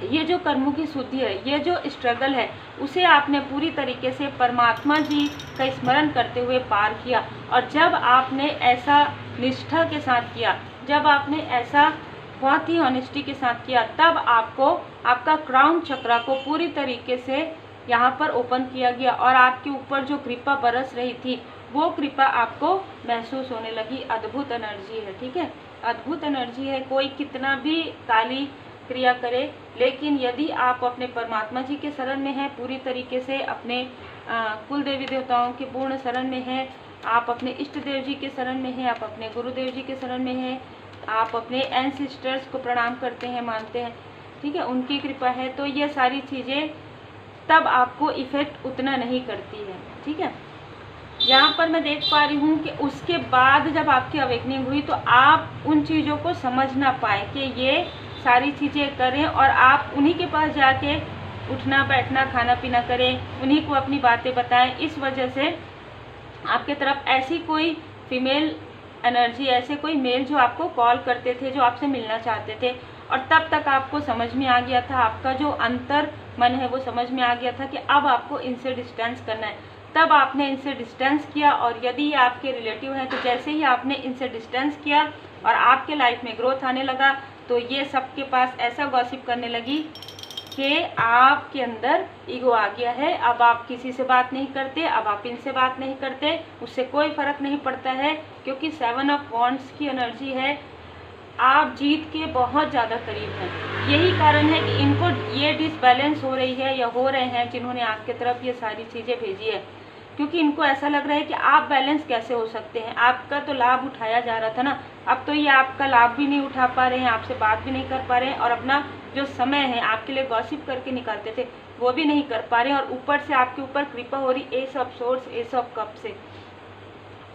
ये जो कर्मों की शुद्धि है, ये जो स्ट्रगल है, उसे आपने पूरी तरीके से परमात्मा जी का स्मरण करते हुए पार किया। और जब आपने ऐसा निष्ठा के साथ किया, जब आपने ऐसा बहुत ही ऑनेस्टी के साथ किया, तब आपको आपका क्राउन चक्रा को पूरी तरीके से यहाँ पर ओपन किया गया, और आपके ऊपर जो कृपा बरस रही थी वो कृपा आपको महसूस होने लगी। अद्भुत एनर्जी है। ठीक है, अद्भुत एनर्जी है। कोई कितना भी काली क्रिया करे, लेकिन यदि आप अपने परमात्मा जी के शरण में हैं, पूरी तरीके से अपने कुल देवी देवताओं के पूर्ण शरण में हैं, आप अपने इष्ट देव जी के शरण में हैं, आप अपने गुरुदेव जी के शरण में हैं, आप अपने एंसेस्टर्स को प्रणाम करते हैं, मानते हैं, ठीक है, उनकी कृपा है, तो ये सारी चीज़ें तब आपको इफ़ेक्ट उतना नहीं करती है। ठीक है, यहाँ पर मैं देख पा रही हूँ कि उसके बाद जब आपकी अवेकनिंग हुई तो आप उन चीज़ों को समझ ना पाए कि ये सारी चीज़ें करें, और आप उन्हीं के पास जाके उठना बैठना खाना पीना करें, उन्हीं को अपनी बातें बताएं। इस वजह से आपके तरफ ऐसी कोई फीमेल एनर्जी, ऐसे कोई मेल जो आपको कॉल करते थे, जो आपसे मिलना चाहते थे, और तब तक आपको समझ में आ गया था, आपका जो अंतर मन है वो समझ में आ गया था कि अब आपको इनसे डिस्टेंस करना है। तब आपने इनसे डिस्टेंस किया, और यदि ये आपके रिलेटिव हैं तो जैसे ही आपने इनसे डिस्टेंस किया और आपके लाइफ में ग्रोथ आने लगा, तो ये सबके पास ऐसा गॉसिप करने लगी कि आपके अंदर ईगो आ गया है, अब आप किसी से बात नहीं करते, अब आप इनसे बात नहीं करते, उससे कोई फ़र्क नहीं पड़ता है, क्योंकि 7 ऑफ वॉन्ड्स की एनर्जी है। आप जीत के बहुत ज़्यादा करीब हैं। यही कारण है कि इनको ये डिसबैलेंस हो रही है, या हो रहे हैं जिन्होंने आपके तरफ ये सारी चीज़ें भेजी है, क्योंकि इनको ऐसा लग रहा है कि आप बैलेंस कैसे हो सकते हैं, आपका तो लाभ उठाया जा रहा था ना, अब तो ये आपका लाभ भी नहीं उठा पा रहे हैं, आपसे बात भी नहीं कर पा रहे हैं, और अपना जो समय है आपके लिए गॉसिप करके निकालते थे वो भी नहीं कर पा रहे हैं, और ऊपर से आपके ऊपर कृपा हो रही S of source, S of cup से।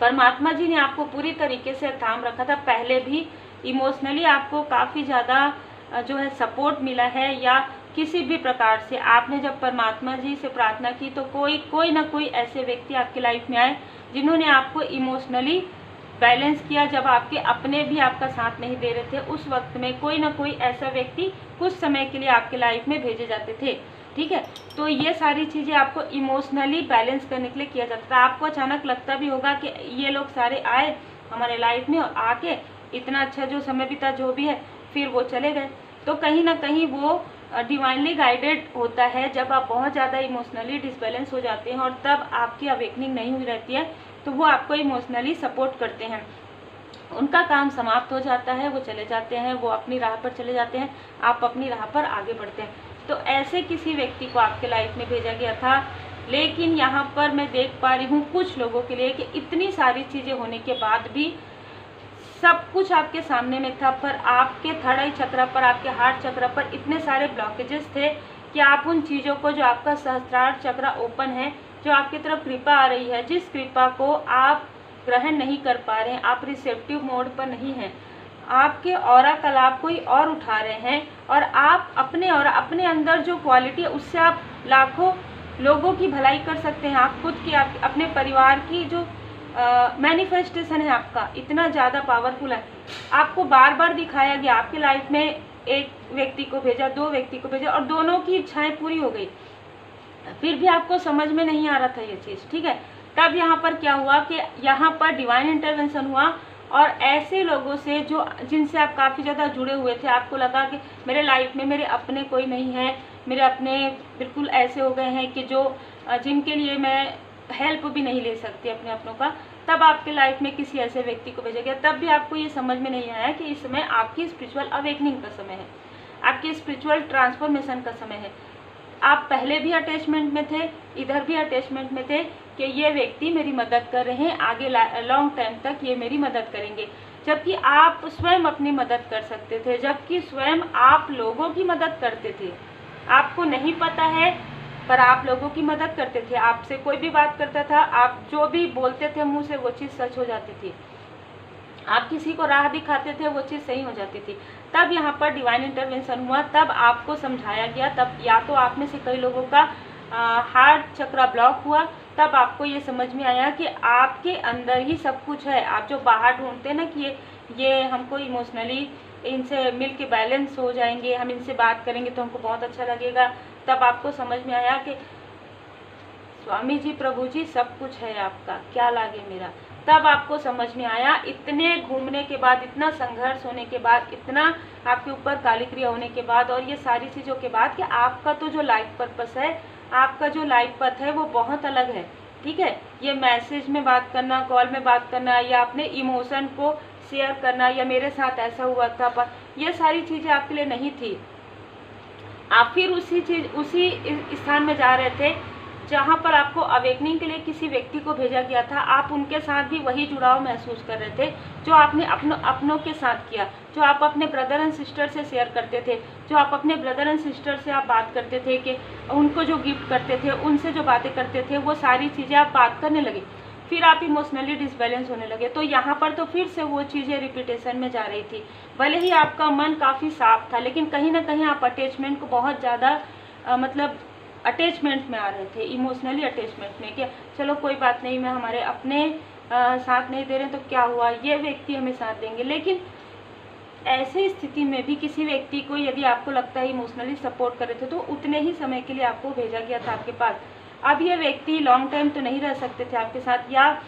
परमात्मा जी ने आपको पूरी तरीके से थाम रखा था। पहले भी इमोशनली आपको काफ़ी ज़्यादा जो है सपोर्ट मिला है, या किसी भी प्रकार से आपने जब परमात्मा जी से प्रार्थना की तो कोई ना कोई ऐसे व्यक्ति आपकी लाइफ में आए जिन्होंने आपको इमोशनली बैलेंस किया जब आपके अपने भी आपका साथ नहीं दे रहे थे। उस वक्त में कोई ना कोई ऐसा व्यक्ति कुछ समय के लिए आपके लाइफ में भेजे जाते थे, ठीक है। तो ये सारी चीज़ें आपको इमोशनली बैलेंस करने के लिए किया जाता था। आपको अचानक लगता भी होगा कि ये लोग सारे आए हमारे लाइफ में और आके इतना अच्छा जो समय बीता जो भी है, फिर वो चले गए। तो कहीं ना कहीं वो डिवाइनली गाइडेड होता है। जब आप बहुत ज़्यादा इमोशनली डिसबैलेंस हो जाते हैं और तब आपकी अवेकनिंग नहीं हुई रहती है, तो वो आपको इमोशनली सपोर्ट करते हैं। उनका काम समाप्त हो जाता है, वो चले जाते हैं, वो अपनी राह पर चले जाते हैं, आप अपनी राह पर आगे बढ़ते हैं। तो ऐसे किसी व्यक्ति को आपके लाइफ में भेजा गया था। लेकिन यहाँ पर मैं देख पा रही हूँ कुछ लोगों के लिए कि इतनी सारी चीज़ें होने के बाद भी सब कुछ आपके सामने में था, पर आपके थर्ड आई चक्र पर, आपके हार्ट चक्र पर इतने सारे ब्लॉकेजेस थे कि आप उन चीज़ों को, जो आपका सहस्त्रार चक्र ओपन है, जो आपकी तरफ कृपा आ रही है, जिस कृपा को आप ग्रहण नहीं कर पा रहे हैं, आप रिसेप्टिव मोड पर नहीं हैं, आपके ऑरा का लाभ कोई और उठा रहे हैं, और आप अपने और अपने अंदर जो क्वालिटी है उससे आप लाखों लोगों की भलाई कर सकते हैं। आप खुद की, आप अपने परिवार की जो मैनिफेस्टेशन है आपका इतना ज़्यादा पावरफुल है। आपको बार बार दिखाया गया, आपके लाइफ में एक व्यक्ति को भेजा, दो व्यक्ति को भेजा और दोनों की इच्छाएं पूरी हो गई, फिर भी आपको समझ में नहीं आ रहा था ये चीज़, ठीक है। तब यहाँ पर क्या हुआ कि यहाँ पर डिवाइन इंटरवेंशन हुआ और ऐसे लोगों से जो जिनसे आप काफ़ी ज़्यादा जुड़े हुए थे, आपको लगा कि मेरे लाइफ में मेरे अपने कोई नहीं है, मेरे अपने बिल्कुल ऐसे हो गए हैं कि जो जिनके लिए मैं हेल्प भी नहीं ले सकती अपने अपनों का, तब आपके लाइफ में किसी ऐसे व्यक्ति को भेजा गया। तब भी आपको ये समझ में नहीं आया कि इस समय आपकी स्पिरिचुअल अवेकनिंग का समय है, आपकी स्पिरिचुअल ट्रांसफॉर्मेशन का समय है। आप पहले भी अटैचमेंट में थे, इधर भी अटैचमेंट में थे कि ये व्यक्ति मेरी मदद कर रहे हैं, आगे लॉन्ग टाइम तक ये मेरी मदद करेंगे, जबकि आप स्वयं अपनी मदद कर सकते थे, जबकि स्वयं आप लोगों की मदद करते थे। आपको नहीं पता है, पर आप लोगों की मदद करते थे। आपसे कोई भी बात करता था, आप जो भी बोलते थे मुंह से वो चीज़ सच हो जाती थी। आप किसी को राह दिखाते थे, वो चीज़ सही हो जाती थी। तब यहाँ पर डिवाइन इंटरवेंशन हुआ, तब आपको समझाया गया, तब या तो आप में से कई लोगों का हार्ट चक्र ब्लॉक हुआ, तब आपको ये समझ में आया कि आपके अंदर ही सब कुछ है। आप जो बाहर ढूंढते ना कि ये हमको इमोशनली इनसे मिल के बैलेंस हो जाएंगे, हम इनसे बात करेंगे तो हमको बहुत अच्छा लगेगा, तब आपको समझ में आया कि स्वामी जी, प्रभु जी, सब कुछ है आपका, क्या लागे मेरा। तब आपको समझ में आया, इतने घूमने के बाद, इतना संघर्ष होने के बाद, इतना आपके ऊपर काली क्रिया होने के बाद और ये सारी चीज़ों के बाद कि आपका तो जो लाइफ पर्पस है, आपका जो लाइफ पथ है वो बहुत अलग है, ठीक है। ये मैसेज में बात करना, कॉल में बात करना, या अपने इमोशन को शेयर करना, या मेरे साथ ऐसा हुआ था, पर ये सारी चीज़ें आपके लिए नहीं थी। आप फिर उसी स्थान में जा रहे थे जहाँ पर आपको अवेकनिंग के लिए किसी व्यक्ति को भेजा गया था। आप उनके साथ भी वही जुड़ाव महसूस कर रहे थे जो आपने अपनों के साथ किया, जो आप अपने ब्रदर एंड सिस्टर से शेयर करते थे, जो आप अपने ब्रदर एंड सिस्टर से आप बात करते थे कि उनको जो गिफ्ट करते थे, उनसे जो बातें करते थे, वो सारी चीज़ें आप बात करने लगे। फिर आप इमोशनली डिसबैलेंस होने लगे, तो यहाँ पर तो फिर से वो चीज़ें रिपीटेशन में जा रही थी। भले ही आपका मन काफ़ी साफ था, लेकिन कहीं ना कहीं आप अटैचमेंट को बहुत ज़्यादा मतलब अटैचमेंट में आ रहे थे, इमोशनली अटैचमेंट में, कि चलो कोई बात नहीं, मैं हमारे अपने साथ नहीं दे रहे तो क्या हुआ, ये व्यक्ति हमें साथ देंगे। लेकिन ऐसी स्थिति में भी किसी व्यक्ति को यदि आपको लगता है इमोशनली सपोर्ट कर रहे थे, तो उतने ही समय के लिए आपको भेजा गया था आपके पास। अब ये व्यक्ति लॉन्ग टाइम तो नहीं रह सकते थे आपके साथ, या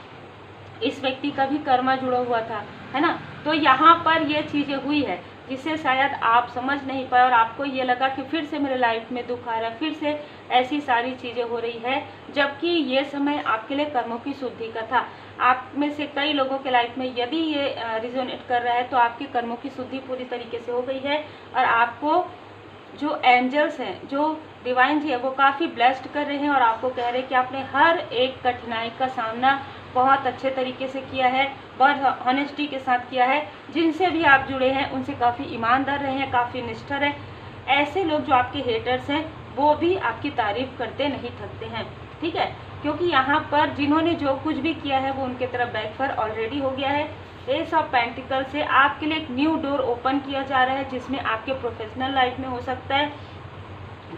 इस व्यक्ति का भी कर्मा जुड़ा हुआ था, है ना। तो यहाँ पर ये चीज़ें हुई है जिसे शायद आप समझ नहीं पाए और आपको ये लगा कि फिर से मेरे लाइफ में दुख आ रहा है, फिर से ऐसी सारी चीज़ें हो रही है, जबकि ये समय आपके लिए कर्मों की शुद्धि का था। आप में से कई लोगों के लाइफ में यदि ये रिजोनेट कर रहा है तो आपकी कर्मों की शुद्धि पूरी तरीके से हो गई है, और आपको जो एंजल्स हैं, जो डिवाइन जी है, वो काफ़ी ब्लेस्ड कर रहे हैं और आपको कह रहे हैं कि आपने हर एक कठिनाई का सामना बहुत अच्छे तरीके से किया है, बहुत ऑनेस्टी के साथ किया है। जिनसे भी आप जुड़े हैं उनसे काफ़ी ईमानदार रहे हैं, काफ़ी निष्ठर है। ऐसे लोग जो आपके हेटर्स हैं वो भी आपकी तारीफ करते नहीं थकते हैं, ठीक है, क्योंकि यहाँ पर जिन्होंने जो कुछ भी किया है वो उनके तरफ बैकफायर ऑलरेडी हो गया है। एस ऑफ पेंटिकल से आपके लिए एक न्यू डोर ओपन किया जा रहा है, जिसमें आपके प्रोफेशनल लाइफ में हो सकता है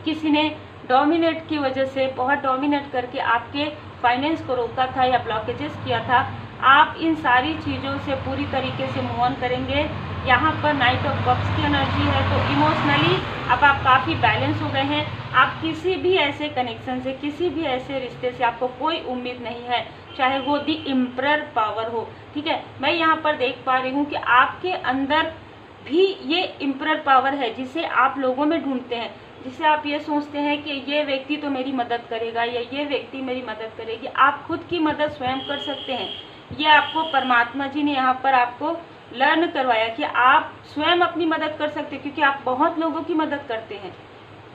किसी ने डोमिनेट की वजह से, बहुत डोमिनेट करके आपके फाइनेंस को रोका था या ब्लॉकेजेस किया था, आप इन सारी चीज़ों से पूरी तरीके से मूव ऑन करेंगे। यहाँ पर नाइट ऑफ कप्स की एनर्जी है, तो इमोशनली अब आप काफ़ी बैलेंस हो गए हैं। आप किसी भी ऐसे कनेक्शन से, किसी भी ऐसे रिश्ते से आपको कोई उम्मीद नहीं है, चाहे वो दी एम्परर पावर हो, ठीक है। मैं यहाँ पर देख पा रही हूँ कि आपके अंदर भी ये एम्परर पावर है, जिसे आप लोगों में ढूंढते हैं, जिसे आप ये सोचते हैं कि ये व्यक्ति तो मेरी मदद करेगा या ये व्यक्ति मेरी मदद करेगी। आप खुद की मदद स्वयं कर सकते हैं। ये आपको परमात्मा जी ने यहाँ पर आपको लर्न करवाया कि आप स्वयं अपनी मदद कर सकते हैं, क्योंकि आप बहुत लोगों की मदद करते हैं।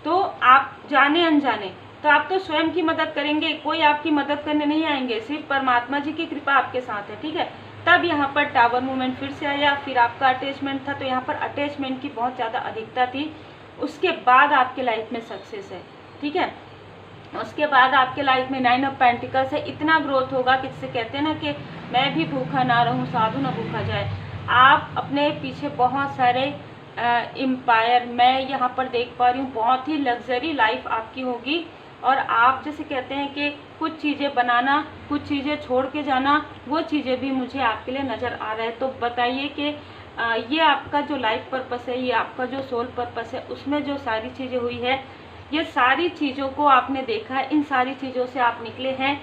तो आप जाने अनजाने तो आप तो स्वयं की मदद करेंगे, कोई आपकी मदद करने नहीं आएंगे, सिर्फ परमात्मा जी की कृपा आपके साथ है, ठीक है। तब यहाँ पर टावर मूवमेंट फिर से आया, फिर आपका अटैचमेंट था, तो यहाँ पर अटैचमेंट की बहुत ज़्यादा अधिकता थी। उसके बाद आपके लाइफ में सक्सेस है, ठीक है। उसके बाद आपके लाइफ में 9 ऑफ पेंटिकल्स है। इतना ग्रोथ होगा कि जिसे कहते हैं ना कि मैं भी भूखा ना रहूं, साधु ना भूखा जाए। आप अपने पीछे बहुत सारे एम्पायर, मैं यहाँ पर देख पा रही हूँ, बहुत ही लग्जरी लाइफ आपकी होगी। और आप जैसे कहते हैं कि कुछ चीज़ें बनाना, कुछ चीज़ें छोड़ के जाना, वो चीज़ें भी मुझे आपके लिए नज़र आ रहा है। तो बताइए कि ये आपका जो लाइफ पर्पस है, ये आपका जो सोल पर्पस है, उसमें जो सारी चीज़ें हुई है, ये सारी चीज़ों को आपने देखा है, इन सारी चीज़ों से आप निकले हैं।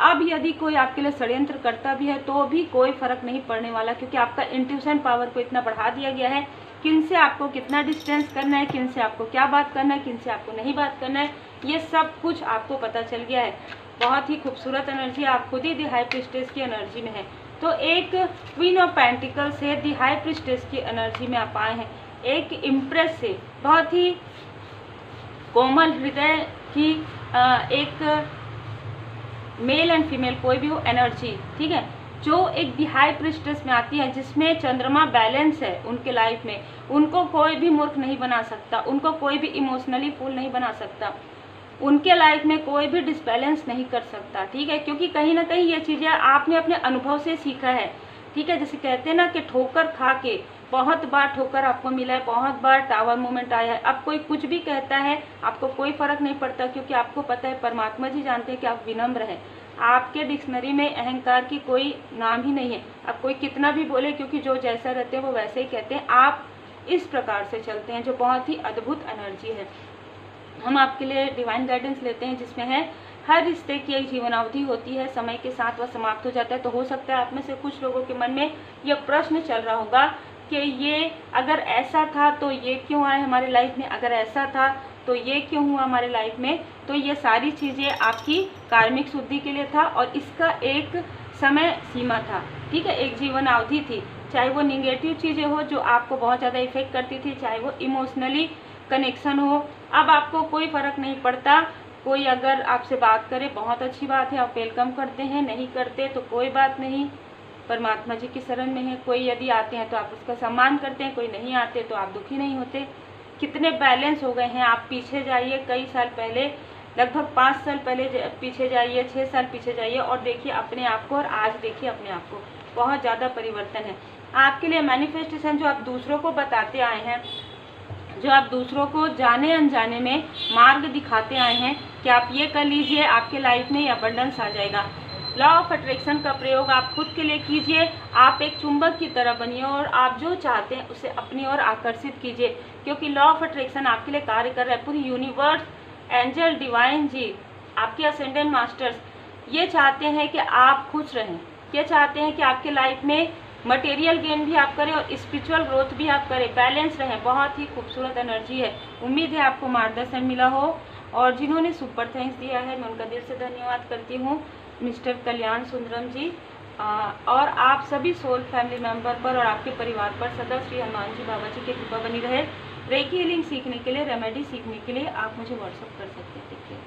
अब यदि कोई आपके लिए षड्यंत्र करता भी है तो भी कोई फ़र्क नहीं पड़ने वाला, क्योंकि आपका इंट्यूशन पावर को इतना बढ़ा दिया गया है, किन से आपको कितना डिस्टेंस करना है, किन से आपको क्या बात करना है, किन से आपको नहीं बात करना है, ये सब कुछ आपको पता चल गया है। बहुत ही खूबसूरत एनर्जी, आप खुद ही दी हाई प्रीस्टेस की एनर्जी में है। तो एक क्वीन ऑफ पेंटिकल से दी हाई प्रीस्टेस की एनर्जी में आप आए हैं। एक इम्प्रेस से, बहुत ही कोमल हृदय की एक मेल एंड फीमेल कोई भी हो एनर्जी, ठीक है, जो एक दी हाई प्रीस्टेस में आती है, जिसमें चंद्रमा बैलेंस है उनके लाइफ में। उनको कोई भी मूर्ख नहीं बना सकता, उनको कोई भी इमोशनली फूल नहीं बना सकता, उनके लाइफ में कोई भी डिसबैलेंस नहीं कर सकता, ठीक है। क्योंकि कहीं ना कहीं ये चीज़ें आपने अपने अनुभव से सीखा है, ठीक है। जैसे कहते हैं ना कि ठोकर खा के, बहुत बार ठोकर आपको मिला है, बहुत बार टावर मूवमेंट आया है। अब कोई कुछ भी कहता है, आपको कोई फर्क नहीं पड़ता, क्योंकि आपको पता है, परमात्मा जी जानते हैं कि आप विनम्र हैं। आपके डिक्शनरी में अहंकार की कोई नाम ही नहीं है। अब कोई कितना भी बोले, क्योंकि जो जैसा रहते हैं वो वैसे ही कहते हैं। आप इस प्रकार से चलते हैं, जो बहुत ही अद्भुत एनर्जी है। हम आपके लिए डिवाइन गाइडेंस लेते हैं, जिसमें है हर रिश्ते की एक जीवनावधि होती है, समय के साथ वह समाप्त हो जाता है। तो हो सकता है आप में से कुछ लोगों के मन में यह प्रश्न चल रहा होगा कि ये अगर ऐसा था तो ये क्यों आए हमारे लाइफ में, अगर ऐसा था तो ये क्यों हुआ हमारे लाइफ में। तो ये सारी चीज़ें आपकी कार्मिक शुद्धि के लिए था, और इसका एक समय सीमा था, ठीक है, एक जीवन अवधि थी। चाहे वो निगेटिव चीज़ें हो जो आपको बहुत ज़्यादा इफेक्ट करती थी, चाहे वो इमोशनली कनेक्शन हो, अब आपको कोई फ़र्क नहीं पड़ता। कोई अगर आपसे बात करे, बहुत अच्छी बात है, आप वेलकम करते हैं, नहीं करते तो कोई बात नहीं, परमात्मा जी की शरण में है। कोई यदि आते हैं तो आप उसका सम्मान करते हैं, कोई नहीं आते तो आप दुखी नहीं होते। कितने बैलेंस हो गए हैं। आप पीछे जाइए, कई साल पहले, लगभग 5 साल पहले पीछे जाइए, 6 साल पीछे जाइए, और देखिए अपने आप को, और आज देखिए अपने आप को, बहुत ज़्यादा परिवर्तन है। आपके लिए मैनिफेस्टेशन जो आप दूसरों को बताते आए हैं, जो आप दूसरों को जाने अनजाने में मार्ग दिखाते आए हैं कि आप ये कर लीजिए, आपके लाइफ में अबंडेंस आ जाएगा। लॉ ऑफ अट्रैक्शन का प्रयोग आप खुद के लिए कीजिए। आप एक चुंबक की तरह बनिए और आप जो चाहते हैं उसे अपनी ओर आकर्षित कीजिए, क्योंकि लॉ ऑफ अट्रैक्शन आपके लिए कार्य कर रहा है। पूरी यूनिवर्स, एंजल, डिवाइन जी, आपके असेंडेंट मास्टर्स ये चाहते हैं कि आप खुश रहें, ये चाहते हैं कि आपके लाइफ में मटेरियल गेन भी आप करें और स्पिरिचुअल ग्रोथ भी आप करें, बैलेंस रहें। बहुत ही खूबसूरत एनर्जी है। उम्मीद है आपको मार्गदर्शन मिला हो, और जिन्होंने सुपर थैंक्स दिया है मैं उनका दिल से धन्यवाद करती हूँ, मिस्टर कल्याण सुंदरम जी। और आप सभी सोल फैमिली मेंबर पर और आपके परिवार पर सदा श्री हनुमान जी बाबा जी की कृपा बनी रहे। रेकी हीलिंग सीखने के लिए, रेमेडी सीखने के लिए आप मुझे व्हाट्सअप कर सकते हैं। ठीक है।